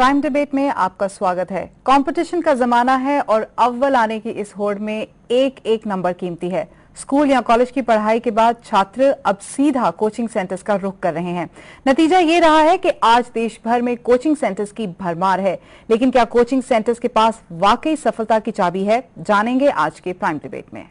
Prime debate में आपका स्वागत है। कंपटीशन का जमाना है और अव्वल आने की इस होड़ में एक एक नंबर कीमती है। स्कूल या कॉलेज की पढ़ाई के बाद छात्र अब सीधा कोचिंग सेंटर्स का रुख कर रहे हैं। नतीजा ये रहा है कि आज देश भर में कोचिंग सेंटर्स की भरमार है, लेकिन क्या कोचिंग सेंटर्स के पास वाकई सफलता की चाबी है? जानेंगे आज के प्राइम डिबेट में।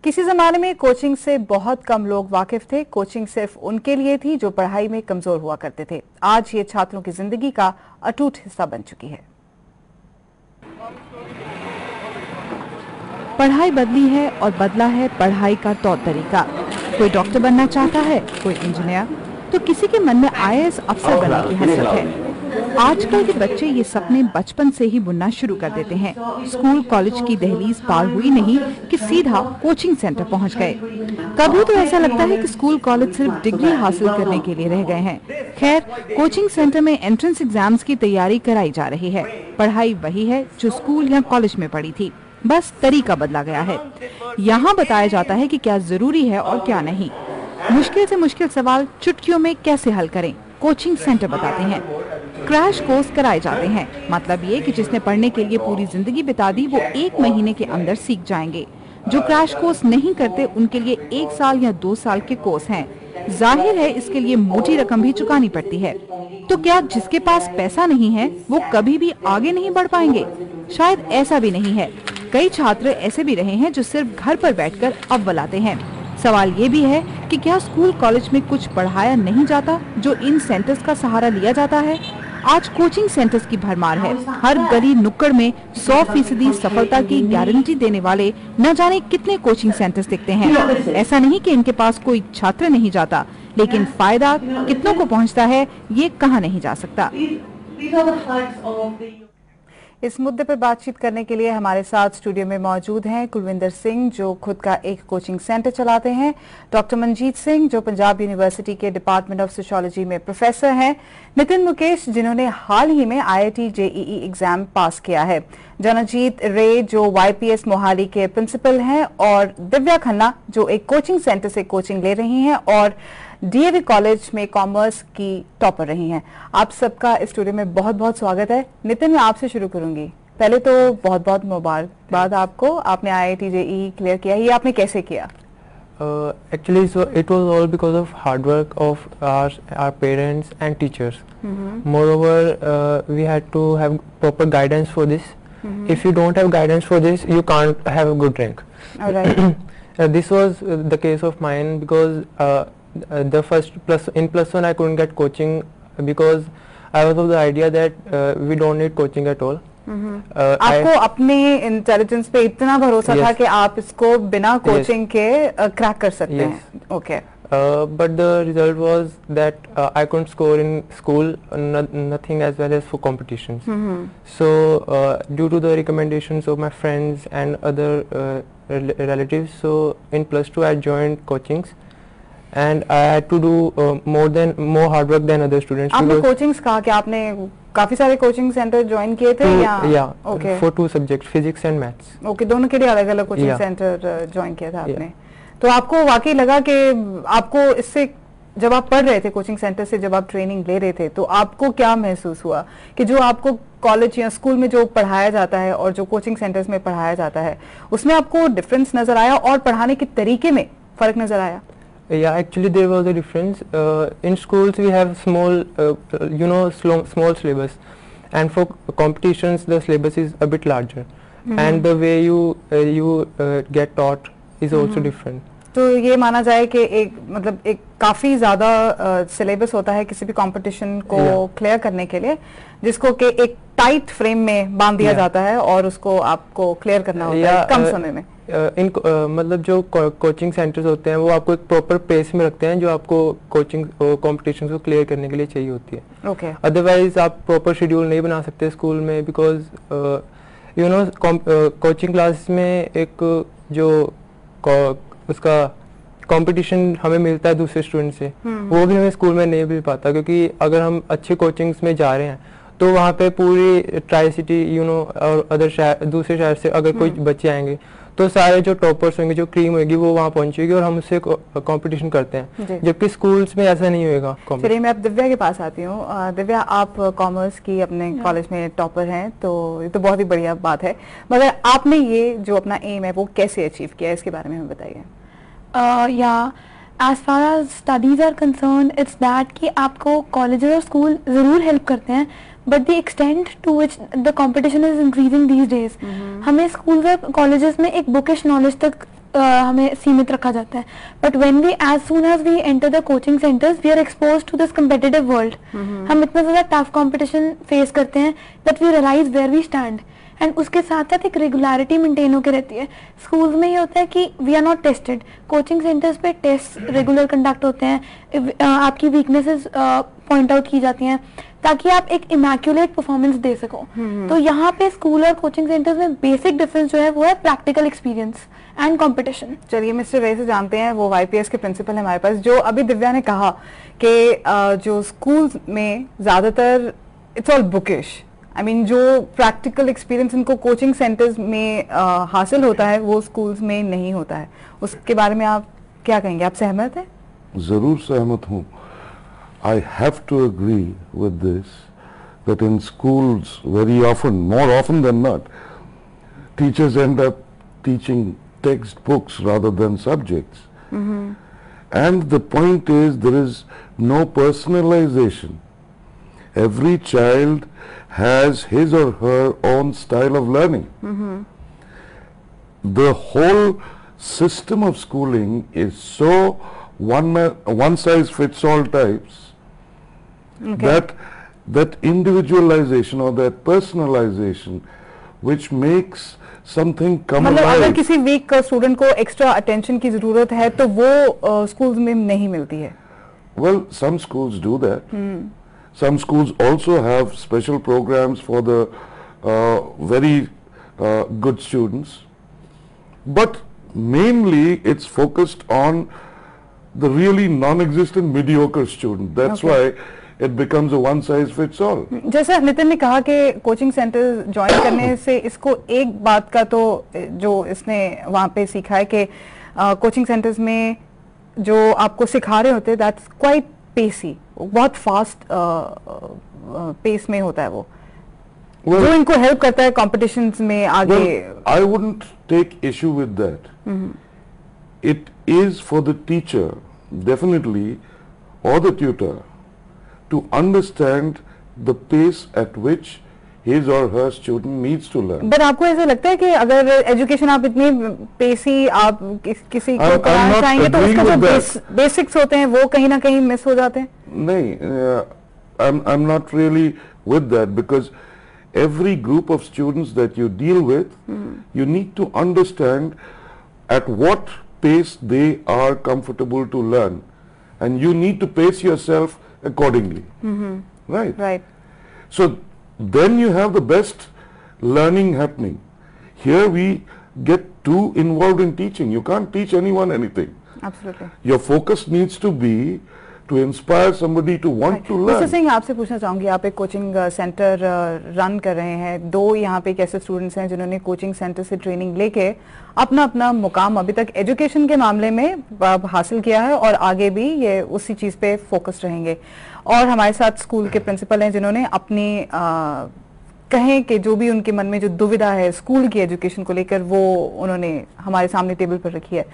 किसी जमाने में कोचिंग से बहुत कम लोग वाकिफ थे। कोचिंग सिर्फ उनके लिए थी जो पढ़ाई में कमजोर हुआ करते थे। आज ये छात्रों की जिंदगी का अटूट हिस्सा बन चुकी है। पढ़ाई बदली है और बदला है पढ़ाई का तौर तरीका। कोई डॉक्टर बनना चाहता है, कोई इंजीनियर, तो किसी के मन में आईएएस अफसर बनने की हसरत है। आजकल के बच्चे ये सपने बचपन से ही बुनना शुरू कर देते हैं। स्कूल कॉलेज की दहलीज पार हुई नहीं कि सीधा कोचिंग सेंटर पहुंच गए। कभी तो ऐसा लगता है कि स्कूल कॉलेज सिर्फ डिग्री हासिल करने के लिए रह गए हैं। खैर, कोचिंग सेंटर में एंट्रेंस एग्जाम्स की तैयारी कराई जा रही है। पढ़ाई वही है जो स्कूल या कॉलेज में पढ़ी थी, बस तरीका बदला गया है। यहाँ बताया जाता है कि क्या जरूरी है और क्या नहीं। मुश्किल से मुश्किल सवाल चुटकियों में कैसे हल करें, कोचिंग सेंटर बताते हैं। क्रैश कोर्स कराए जाते हैं, मतलब ये कि जिसने पढ़ने के लिए पूरी जिंदगी बिता दी वो 1 महीने के अंदर सीख जाएंगे। जो क्रैश कोर्स नहीं करते उनके लिए 1 साल या 2 साल के कोर्स हैं। जाहिर है इसके लिए मोटी रकम भी चुकानी पड़ती है। तो क्या जिसके पास पैसा नहीं है वो कभी भी आगे नहीं बढ़ पाएंगे? शायद ऐसा भी नहीं है। कई छात्र ऐसे भी रहे हैं जो सिर्फ घर पर बैठकर अव्वल आते हैं। सवाल ये भी है कि क्या स्कूल कॉलेज में कुछ पढ़ाया नहीं जाता जो इन सेंटर्स का सहारा लिया जाता है? आज कोचिंग सेंटर्स की भरमार है। हर गली नुक्कड़ में 100% सफलता की गारंटी देने वाले न जाने कितने कोचिंग सेंटर्स दिखते हैं। ऐसा नहीं कि इनके पास कोई छात्र नहीं जाता, लेकिन फायदा कितनों को पहुंचता है ये कहा नहीं जा सकता। इस मुद्दे पर बातचीत करने के लिए हमारे साथ स्टूडियो में मौजूद हैं कुलविंदर सिंह, जो खुद का एक कोचिंग सेंटर चलाते हैं, डॉक्टर मनजीत सिंह, जो पंजाब यूनिवर्सिटी के डिपार्टमेंट ऑफ सोशियोलॉजी में प्रोफेसर हैं, नितिन मुकेश, जिन्होंने हाल ही में IIT JEE एग्जाम पास किया है, जनजीत रे, जो YPS मोहाली के प्रिंसिपल हैं, और दिव्या खन्ना, जो एक कोचिंग सेंटर से कोचिंग ले रही हैं और DAV कॉलेज में कॉमर्स की टॉपर रही हैं। आप सबका इस स्टूडियो में बहुत बहुत स्वागत है। नितिन, मैं आपसे शुरू करूंगी। पहले तो बहुत बहुत मुबारकबाद आपको, आपने IIT JEE क्लियर किया। ये आपने कैसे किया? Actually, so it was all because of hard work of our parents and teachers. Moreover, we had to have proper guidance for this. If you don't have guidance for this, you can't have a good rank. All right. This was the case of mine because the first +1 I couldn't get coaching because I was of the idea that we don't need coaching at all. आपको अपने intelligence पे इतना भरोसा था कि आप इसको बिना कोचिंग के क्रैक कर सकते हैं। Okay. But the result was that I couldn't score in school, nothing as well as for competitions. So due to the recommendations of my friends and other relatives, so in +2 I joined coachings. And I had to do more hard work than other students. आपने coachings कहा कि आपने काफी सारे coaching centre join किए थे या? Okay. For 2 subjects, physics and maths. Okay, दोनों के लिए अलग अलग कोचिंग सेंटर ज्वाइन किया था आपने। तो आपको वाकई लगा कि आपको इससे, जब आप पढ़ रहे थे कोचिंग सेंटर से, जब आप ट्रेनिंग ले रहे थे, तो आपको क्या महसूस हुआ कि जो आपको कॉलेज या स्कूल में जो पढ़ाया जाता है और जो कोचिंग सेंटर्स में पढ़ाया जाता है उसमें आपको डिफरेंस नजर आया और पढ़ाने के तरीके में फर्क नजर आया? Yeah, actually there was a difference. In schools we have small, small syllabus, and for competitions the syllabus is a bit larger, and the way you get taught is also different. तो ये माना जाए कि एक काफी ज्यादा syllabus होता है किसी भी कंपटीशन को क्लियर करने के लिए, जिसको कि एक टाइट फ्रेम में बांध दिया जाता है और उसको आपको क्लियर करना होता है कम समय में। मतलब जो कोचिंग सेंटर्स होते हैं वो आपको एक प्रॉपर पेस में रखते हैं जो आपको कोचिंग कॉम्पिटिशन को क्लियर करने के लिए चाहिए होती है। ओके। अदरवाइज आप प्रॉपर शेड्यूल नहीं बना सकते स्कूल में, बिकॉज कोचिंग क्लास में एक जो उसका कंपटीशन हमें मिलता है दूसरे स्टूडेंट से, वो भी हमें स्कूल में नहीं मिल पाता, क्योंकि अगर हम अच्छे कोचिंग्स में जा रहे हैं तो वहाँ पे पूरी ट्राई सिटी और अदर शहर, दूसरे शहर से अगर कोई बच्चे आएंगे तो तो सारे जो टॉपर्स होंगे, जो क्रीम होगी, वो वहाँ पहुंचेगी और हम उससे कंपटीशन करते हैं, जबकि स्कूल्स में ऐसा नहीं होगा। चलिए मैं अब दिव्या के पास आती हूँ। दिव्या, आप कॉमर्स की अपने कॉलेज में टॉपर हैं, तो ये तो बहुत ही बढ़िया बात है, मगर आपने ये जो अपना एम है वो कैसे अचीव किया, इसके बारे में हमें बताइए। या as far as studies are concern, it's that कि आपको कॉलेजेस और स्कूल ज़रूर हेल्प करते हैं, but the extent to which the competition is increasing these days, हमें स्कूल और कॉलेजेस में एक बुकिश नॉलेज तक हमें सीमित रखा जाता है, but when we as soon as we enter the coaching centres we are expose to this competitive world. हम इतना ज़्यादा टफ कॉम्पिटिशन फेस करते हैं that we realise where we stand, and उसके साथ साथ एक रेगुलरिटी मेंटेन होकर रहती है। स्कूल्स में ये होता है कि we are not tested, coaching centres पे टेस्ट रेगुलर कंडक्ट होते हैं, आपकी वीकनेसेस पॉइंट आउट की जाती हैं ताकि आप एक इमैक्युलेट परफॉर्मेंस दे सको। तो यहाँ पे स्कूल और कोचिंग सेंटर्स में बेसिक डिफरेंस जो है वो है प्रैक्टिकल एक्सपीरियंस एंड कंपटीशन। चलिए मिस्टर रे से जानते हैं, वो YPS के प्रिंसिपल है हमारे पास। जो अभी दिव्या ने कहा कि जो स्कूल्स में ज्यादातर it's all bookish, I mean जो प्रैक्टिकल एक्सपीरियंस इनको कोचिंग सेंटर्स में हासिल होता है वो स्कूल्स में नहीं होता है, उसके बारे में आप क्या कहेंगे? आप सहमत हैं? जरूर सहमत हूँ। I have to agree with this, that in schools very often, more often than not, teachers end up teaching textbooks rather than subjects. And the point is, there is no personalization. Every child has his or her own style of learning. The whole system of schooling is so one size fits all types, that individualization or that personalization which makes something come alive. मतलब अगर किसी weak student को extra attention की जरूरत है तो वो schools में नहीं मिलती है। Well, some schools do that. Some schools also have special programs for the very good students, but mainly it's focused on the really non-existent mediocre student. That's why it becomes a one size fits all. जैसा नितिन ने कहा कि coaching centre join करने से इसको एक बात का तो जो इसने वहाँ पे सीखा है कि कोचिंग सेंटर्स में जो आपको सिखा रहे होते हैं दैट्स क्वाइट पेसी, बहुत फास्ट पेस में होता है वो, जो इनको हेल्प करता है कॉम्पिटिशन्स में आगे। I wouldn't take issue with that. It is for the teacher definitely or the tutor to understand the pace at which his or her student needs to learn. But आपको ऐसा लगता है कि अगर एजुकेशन आप इतनी पेसी आप किसी को कराना चाहेंगे तो उसका जो बेसिक्स होते हैं वो कहीं ना कहीं मिस हो जाते हैं? नहीं, I'm not really with that, because every group of students that you deal with, you need to understand at what pace they are comfortable to learn, and you need to pace yourself accordingly. Right. So then you have the best learning happening. Here we get too involved in teaching. You can't teach anyone anything. Absolutely. Your focus needs to be to inspire somebody to want to learn. Mister Singh, आपसे पूछना चाहूंगी, आप एक coaching centre run कर रहे हैं, दो यहाँ पे कैसे स्टूडेंट्स हैं जिन्होंने कोचिंग सेंटर से ट्रेनिंग लेके अपना अपना मुकाम अभी तक एजुकेशन के मामले में हासिल किया है और आगे भी ये उसी चीज पे फोकस रहेंगे। और हमारे साथ स्कूल के प्रिंसिपल हैं जिन्होंने अपनी कहें कि जो भी उनके मन में जो दुविधा है स्कूल की एजुकेशन को लेकर वो उन्होंने हमारे सामने टेबल पर रखी है।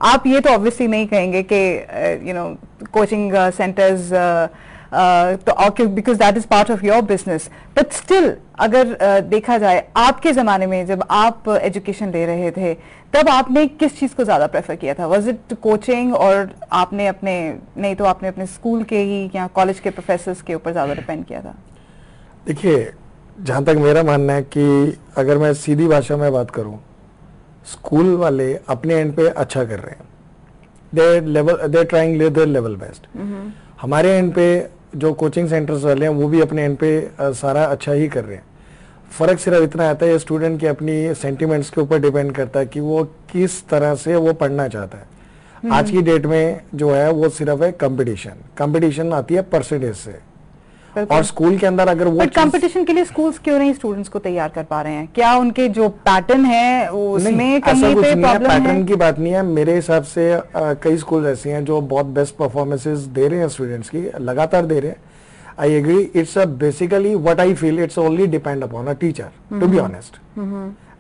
आप ये तो ऑब्वियसली नहीं कहेंगे कि यू नो कोचिंग सेंटर्स तो because that is part of your business, but still अगर देखा जाए आपके जमाने में जब आप एजुकेशन ले रहे थे तब आपने किस चीज को ज्यादा प्रेफर किया था? वाज इट कोचिंग और आपने अपने स्कूल के ही या कॉलेज के प्रोफेसर्स के ऊपर ज्यादा डिपेंड किया था? देखिए, जहाँ तक मेरा मानना है कि अगर मैं सीधी भाषा में बात करूँ, स्कूल वाले अपने एंड पे अच्छा कर रहे हैं, they trying their level best. हमारे एंड पे जो कोचिंग सेंटर्स वाले हैं वो भी अपने एंड पे सारा अच्छा ही कर रहे हैं। फर्क सिर्फ इतना आता है स्टूडेंट के अपनी सेंटिमेंट्स के ऊपर डिपेंड करता है कि वो किस तरह से वो पढ़ना चाहता है। आज की डेट में जो है वो सिर्फ है कंपटीशन आती है परसेंटेज से। और स्कूल के अंदर अगर वो बट कंपटीशन के लिए स्कूल्स क्यों नहीं स्टूडेंट्स को तैयार कर पा रहे हैं? क्या उनके जो पैटर्न है उसमें कहीं पे प्रॉब्लम है? पैटर्न की बात नहीं है, मेरे हिसाब से कई स्कूल ऐसे हैं जो बहुत बेस्ट परफॉर्मेंसेस दे रहे हैं स्टूडेंट्स की, लगातार दे रहे हैं. I agree, it's basically what I feel, it's only depend upon a teacher, to be honest.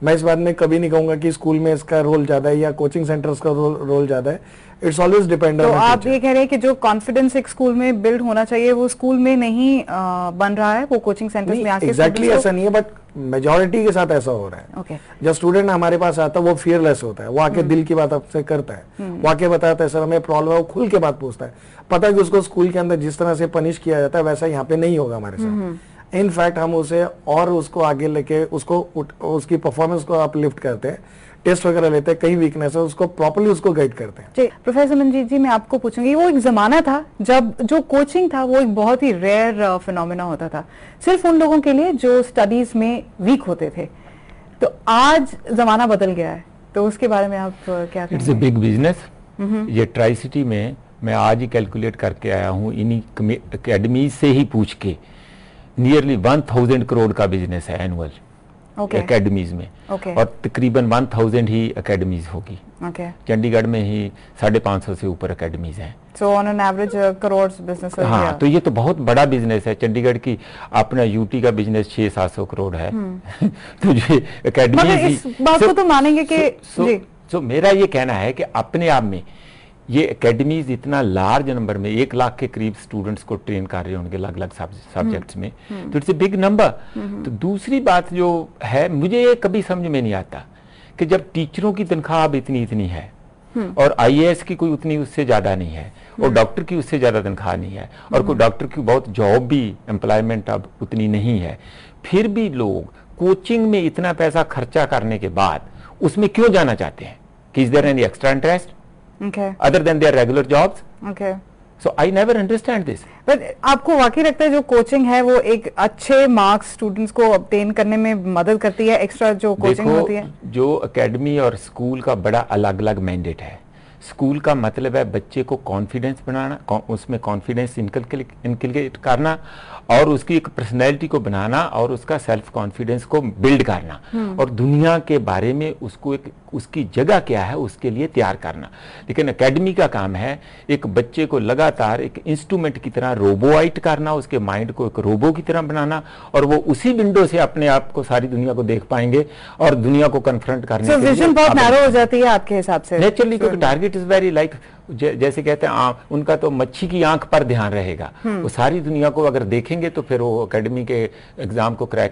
मैं इस बात में कभी नहीं कहूंगा कि स्कूल में इसका रोल ज्यादा है या कोचिंग सेंटर्स का रोल ज्यादा है. It's always depend on. तो आप ये कह रहे हैं कि जो कॉन्फिडेंस एक स्कूल में बिल्ड होना चाहिए वो स्कूल में नहीं बन रहा है, वो कोचिंग सेंटर्स में आके एग्जैक्टली ऐसा नहीं है, बट मेजोरिटी के साथ ऐसा हो रहा है. Okay. जब स्टूडेंट हमारे पास आता है वो फियरलेस होता है, वो आके दिल की बात आपसे करता है, वो आके बताता है सर हमें प्रॉब्लम है, वो खुल के बात पूछता है. पता है कि उसको स्कूल के अंदर जिस तरह से पनिश किया जाता है वैसा यहाँ पे नहीं होगा हमारे साथ. इनफैक्ट हम उसे और उसको आगे लेके उसकी परफॉर्मेंस को अपलिफ्ट करते हैं, टेस्ट वगैरह लेते हैं, कई वीकनेस है उसको प्रॉपर्ली उसको गाइड करते हैं. जी प्रोफेसर मंजीत जी, मैं आपको पूछूंगी, वो एक जमाना था जब जो कोचिंग था वो एक बहुत ही रेयर फिनोमेना होता था, सिर्फ उन लोगों के लिए जो स्टडीज में वीक होते थे. तो आज जमाना बदल गया है, तो उसके बारे में आप क्या कहेंगे? It's a big business. ये ट्राई सिटी में मैं आज ही कैलकुलेट करके आया हूँ, इन्हीं अकेडमीज से ही पूछ के, नियरली 1000 करोड़ का बिजनेस है एनुअल एकेडमीज में. और तकरीबन 1000 ही एकेडमीज होगी. चंडीगढ़ में ही 550 से ऊपर एकेडमीज हैं. So on an average crore business. हाँ, तो ये तो बहुत बड़ा बिजनेस है. चंडीगढ़ की अपना यूटी का बिजनेस 600-700 करोड़ है. तो ये एकेडमीज, इस बात को तो मानेंगे कि मेरा ये कहना है कि अपने आप में ये एकेडमीज इतना लार्ज नंबर में 1 लाख के करीब स्टूडेंट्स को ट्रेन कर रहे होंगे अलग अलग सब्जेक्ट्स में, तो इट्स ए बिग नंबर. तो दूसरी बात जो है, मुझे ये कभी समझ में नहीं आता कि जब टीचरों की तनख्वाह अब इतनी है और आईएएस की कोई उतनी उससे ज्यादा नहीं है और डॉक्टर की उससे ज्यादा तनख्वाह नहीं है और कोई डॉक्टर की बहुत जॉब भी एम्प्लॉयमेंट अब उतनी नहीं है, फिर भी लोग कोचिंग में इतना पैसा खर्चा करने के बाद उसमें क्यों जाना चाहते हैं? कि is there any extra interest other than their regular jobs? So I never understand this. But आपको वाकई लगता है जो कोचिंग है वो एक अच्छे मार्क्स स्टूडेंट्स को ऑब्टेन करने में मदद करती है, एक्स्ट्रा जो कोचिंग होती है? जो एकेडमी और स्कूल का बड़ा अलग अलग मैंडेट है. स्कूल का मतलब है बच्चे को कॉन्फिडेंस बनाना, उसमें कॉन्फिडेंस इनकलकेट करना और उसकी एक पर्सनैलिटी को बनाना और उसका सेल्फ कॉन्फिडेंस को बिल्ड करना और दुनिया के बारे में उसको एक उसकी जगह क्या है उसके लिए तैयार करना. लेकिन एकेडमी का काम है एक बच्चे को लगातार एक इंस्ट्रूमेंट की तरह रोबोआइट करना, उसके माइंड को एक रोबो की तरह बनाना और वो उसी विंडो से अपने आप को सारी दुनिया को देख पाएंगे और दुनिया को कन्फ्रंट करने के लिए. विजन बहुत नैरो हो जाती है आपके हिसाब से? नेचुरली, क्योंकि टारगेट इज वेरी लाइक जैसे कहते हैं उनका तो मच्छी की आंख पर ध्यान रहेगा. वो सारी दुनिया को अगर देखेंगे तो फिर वो एकेडमी के एग्जाम को क्रैक